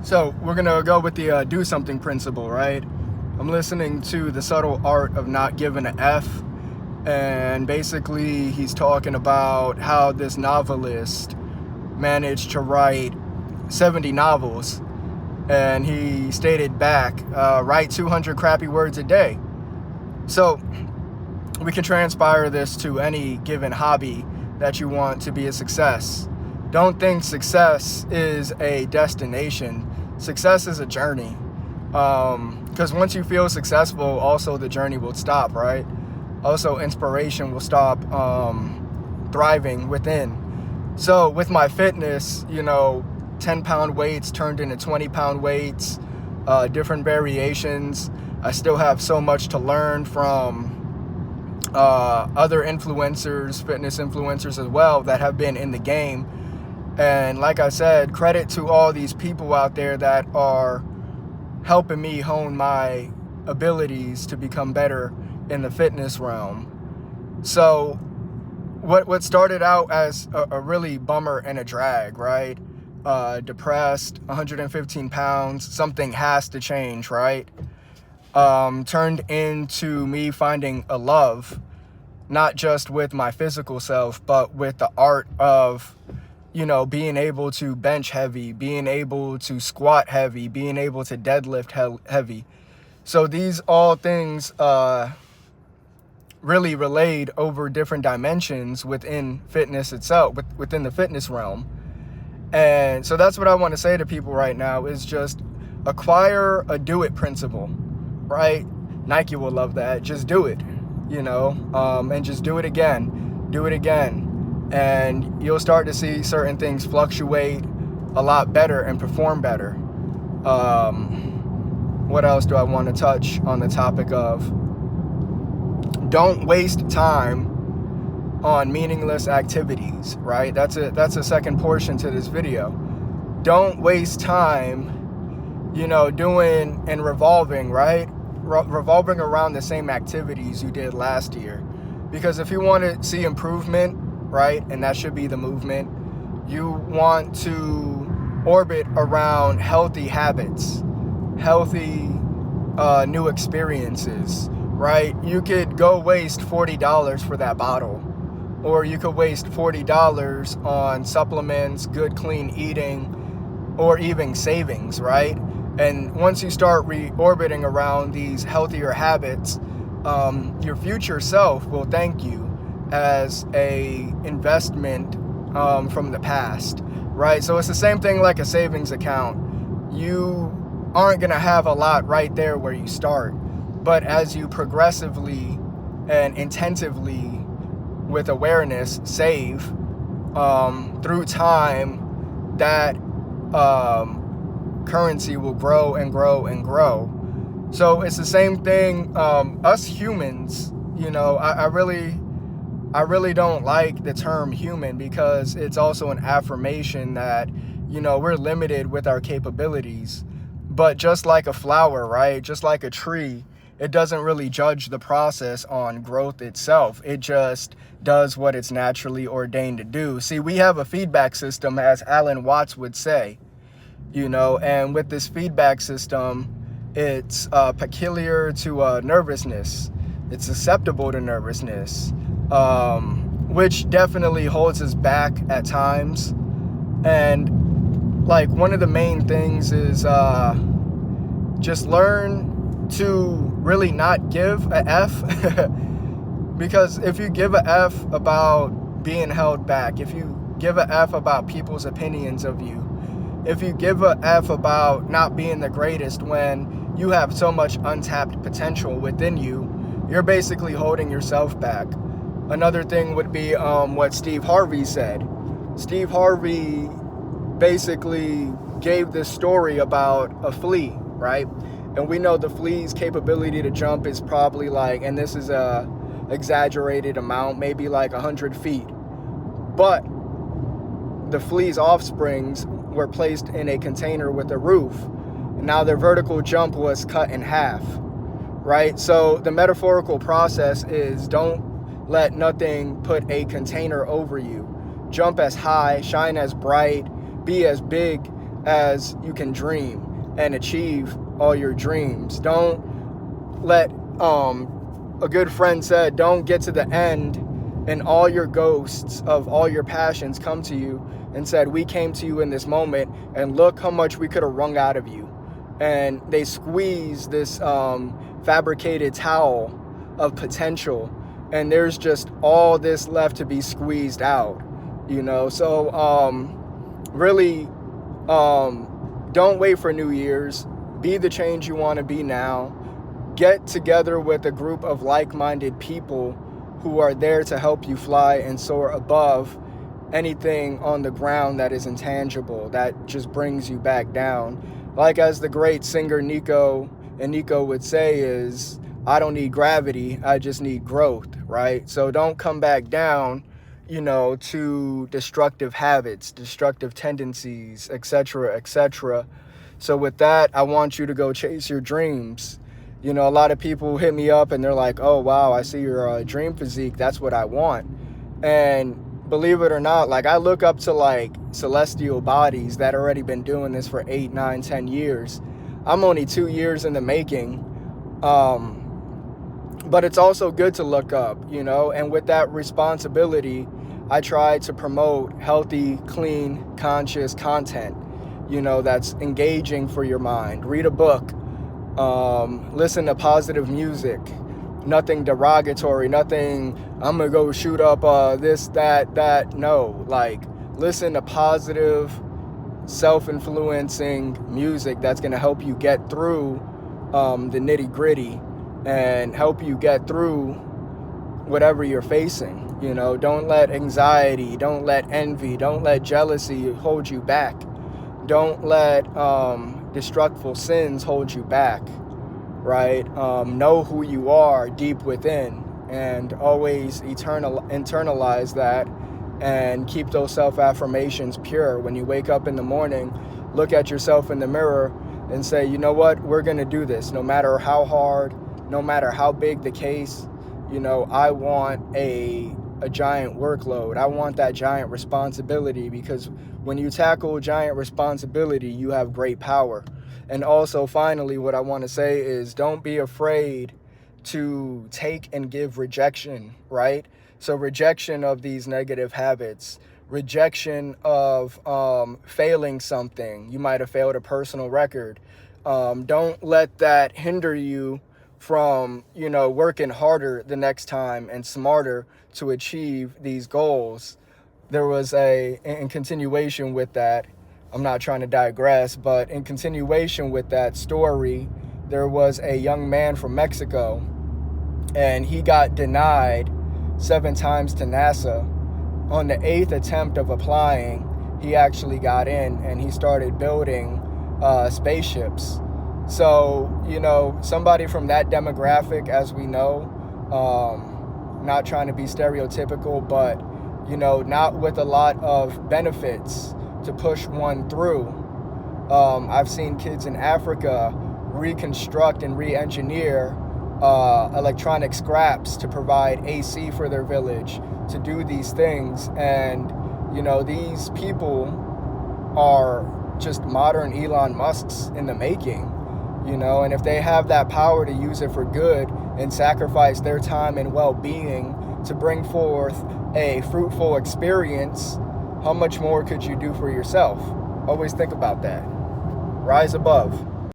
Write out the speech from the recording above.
So we're gonna go with the do something principle, right? I'm listening to The Subtle Art of Not Giving a F, and basically he's talking about how this novelist managed to write 70 novels, and he stated back, write 200 crappy words a day. So we can transpire this to any given hobby that you want to be a success. Don't think success is a destination. Success is a journey. Because once you feel successful, also the journey will stop, right? Also, inspiration will stop thriving within. So with my fitness, 10-pound weights turned into 20-pound weights, different variations. I still have so much to learn from other influencers, fitness influencers as well, that have been in the game. And like I said, credit to all these people out there that are helping me hone my abilities to become better in the fitness realm. So what started out as a really bummer and a drag, right? Depressed, 115 pounds, something has to change, right? Turned into me finding a love, not just with my physical self, but with the art of, being able to bench heavy, being able to squat heavy, being able to deadlift heavy. So these all things really relayed over different dimensions within fitness itself, within the fitness realm. And so that's what I want to say to people right now is just acquire a do it principle, right? Nike will love that. Just do it, and just do it again. Do it again. And you'll start to see certain things fluctuate a lot better and perform better. What else do I want to touch on the topic of? Don't waste time on meaningless activities, right? That's a second portion to this video. Don't waste time, doing and revolving, right? Revolving around the same activities you did last year. Because if you want to see improvement, right, and that should be the movement, you want to orbit around healthy habits, healthy new experiences, right? You could go waste $40 for that bottle, or you could waste $40 on supplements, good clean eating, or even savings, right? And once you start reorbiting around these healthier habits, your future self will thank you as a investment from the past, right? So it's the same thing like a savings account. You aren't going to have a lot right there where you start, but as you progressively and intensively with awareness save through time, that currency will grow and grow and grow. So it's the same thing. Us humans, I really don't like the term human, because it's also an affirmation that, we're limited with our capabilities. But just like a flower, right? Just like a tree, it doesn't really judge the process on growth itself. It just does what it's naturally ordained to do. See, we have a feedback system, as Alan Watts would say, and with this feedback system, it's peculiar to nervousness. It's susceptible to nervousness. Which definitely holds us back at times. And like one of the main things is just learn to really not give a F. Because if you give a F about being held back, if you give a F about people's opinions of you, if you give a F about not being the greatest when you have so much untapped potential within you, you're basically holding yourself back. Another thing would be what Steve Harvey said. Steve Harvey basically gave this story about a flea, right? And we know the flea's capability to jump is probably like, and this is a exaggerated amount, maybe like 100 feet. But the flea's offsprings were placed in a container with a roof. And now their vertical jump was cut in half, right? So the metaphorical process is don't let nothing put a container over you. Jump as high, shine as bright, be as big as you can dream and achieve all your dreams. Don't let, a good friend said, don't get to the end and all your ghosts of all your passions come to you and said, we came to you in this moment and look how much we could have wrung out of you. And they squeeze this fabricated towel of potential, and there's just all this left to be squeezed out, you know? So really, don't wait for New Year's. Be the change you want to be now. Get together with a group of like-minded people who are there to help you fly and soar above anything on the ground that is intangible, that just brings you back down. Like as the great singer Nico would say is, I don't need gravity, I just need growth, right? So don't come back down, you know, to destructive habits, destructive tendencies, etc., etc. So with that, I want you to go chase your dreams. You know, a lot of people hit me up and they're like, oh, wow, I see your dream physique. That's what I want. And believe it or not, like I look up to like celestial bodies that already been doing this for 8, 9, 10 years. I'm only 2 years in the making. But it's also good to look up, you know, and with that responsibility, I try to promote healthy, clean, conscious content, you know, that's engaging for your mind. Read a book, listen to positive music, nothing derogatory, nothing, I'm gonna go shoot up this, that. No, like listen to positive, self-influencing music that's gonna help you get through the nitty-gritty and help you get through whatever you're facing. You know, don't let anxiety, don't let envy, don't let jealousy hold you back. Don't let destructive sins hold you back, right? Know who you are deep within and always internalize that and keep those self-affirmations pure. When you wake up in the morning, look at yourself in the mirror and say, you know what, we're gonna do this no matter how hard, no matter how big the case. You know, I want a giant workload. I want that giant responsibility, because when you tackle giant responsibility, you have great power. And also, finally, what I want to say is don't be afraid to take and give rejection, right? So rejection of these negative habits, rejection of failing something. You might have failed a personal record. Don't let that hinder you from, you know, working harder the next time and smarter to achieve these goals. There was in continuation with that, I'm not trying to digress, but in continuation with that story, there was a young man from Mexico, and he got denied 7 times to NASA. On the 8th attempt of applying, he actually got in and he started building spaceships. So, you know, somebody from that demographic, as we know, not trying to be stereotypical, but, you know, not with a lot of benefits to push one through. I've seen kids in Africa reconstruct and re-engineer electronic scraps to provide AC for their village, to do these things. And, you know, these people are just modern Elon Musks in the making. You know, and if they have that power to use it for good and sacrifice their time and well-being to bring forth a fruitful experience, how much more could you do for yourself? Always think about that. Rise above.